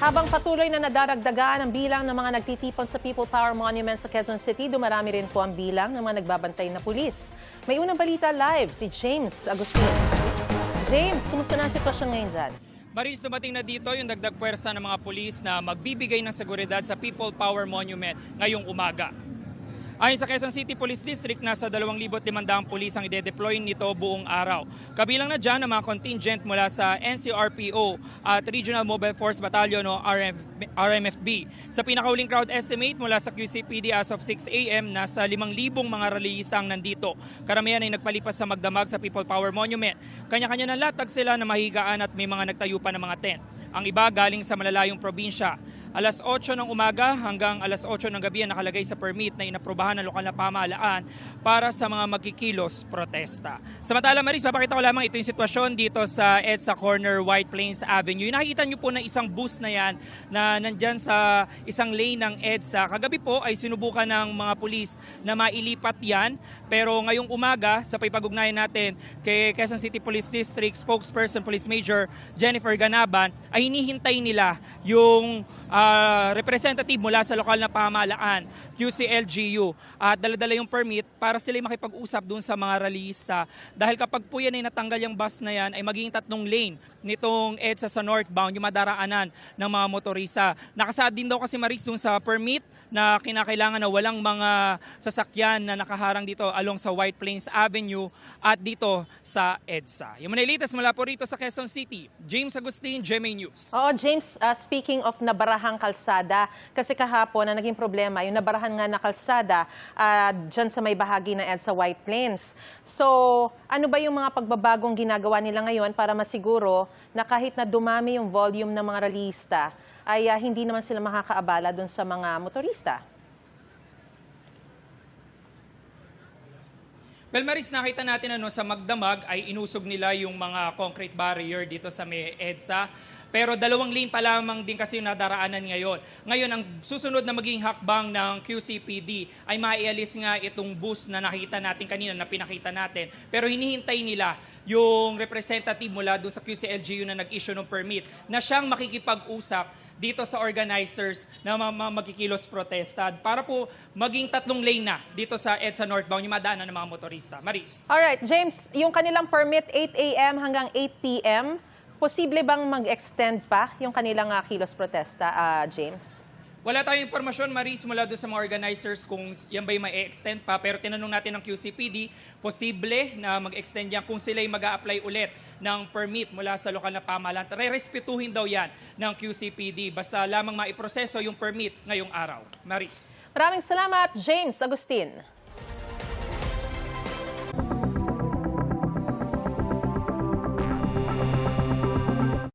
Habang patuloy na nadaragdagan ang bilang ng mga nagtitipon sa People Power Monument sa Quezon City, dumarami rin po ang bilang ng mga nagbabantay na pulis. May unang balita live si James Agustin. James, kumusta na ang sitwasyon ngayon dyan? Maris, dumating na dito yung dagdag puwersa ng mga pulis na magbibigay ng seguridad sa People Power Monument ngayong umaga. Ayon sa Quezon City Police District, nasa 2,500 pulis ang ide-deploy nito buong araw. Kabilang na dyan ang mga contingent mula sa NCRPO at Regional Mobile Force Battalion o RMFB. Sa pinakauling crowd estimate mula sa QCPD as of 6 a.m., nasa 5,000 mga rallyista ang nandito. Karamihan ay nagpalipas sa magdamag sa People Power Monument. Kanya-kanya ng latag sila na mahigaan at may mga nagtayo pa ng mga tent. Ang iba galing sa malalayong probinsya. Alas 8 ng umaga hanggang alas 8 ng gabi ang nakalagay sa permit na inaprubahan ng lokal na pamahalaan para sa mga magkikilos protesta. Samantala, Maris, papakita ko lamang ito yung sitwasyon dito sa EDSA Corner, White Plains Avenue. Nakikita nyo po na isang bus na yan na nandyan sa isang lane ng EDSA. Kagabi po ay sinubukan ng mga pulis na mailipat yan. Pero ngayong umaga, sa paipag-ugnayan natin kay Quezon City Police District Spokesperson Police Major Jennifer Ganaban, ay hinihintay nila yung representative mula sa lokal na pamahalaan, QCLGU, at dala-dala yung permit para sila makipag-usap dun sa mga rallyista. Dahil kapag po yan ay natanggal yung bus na yan, ay magiging 3 lane nitong EDSA sa northbound, yung madaraanan ng mga motorista. Nakasaad din daw kasi, Maris, dun sa permit na kinakailangan na walang mga sasakyan na nakaharang dito along sa White Plains Avenue at dito sa EDSA. Yung mga latest mula po rito sa Quezon City, James Agustin, GMA News. Oo, James, speaking of nabarahang kalsada, kasi kahapon na naging problema, yung nabarahan nga na kalsada dyan sa may bahagi ng EDSA White Plains. So, ano ba yung mga pagbabagong ginagawa nila ngayon para masiguro na kahit na dumami yung volume ng mga rallyista, ay hindi naman sila makakaabala dun sa mga motorista? Well, Maris, nakita natin sa magdamag ay inusog nila yung mga concrete barrier dito sa may EDSA. Pero 2 lane pa lamang din kasi yung nadaraanan ngayon. Ngayon, ang susunod na maging hakbang ng QCPD ay maialis nga itong bus na nakita natin kanina, na pinakita natin. Pero hinihintay nila yung representative mula doon sa QCLGU na nag-issue ng permit na siyang makikipag-usap dito sa organizers na magkikilos protesta para po maging 3 lane na dito sa EDSA northbound yung madaanan ng mga motorista. Maris. Alright, James, yung kanilang permit 8 a.m. hanggang 8 p.m., posible bang mag-extend pa yung kanilang kilos protesta, James? Wala tayong impormasyon, Maris, mula doon sa mga organizers kung yan ba'y ma-extend pa. Pero tinanong natin ng QCPD, posible na mag-extend yan kung sila'y mag-a-apply ulit ng permit mula sa lokal na pamahalaan. Re-respetuhin daw yan ng QCPD. Basta lamang maiproseso yung permit ngayong araw. Maris. Maraming salamat, James Agustin.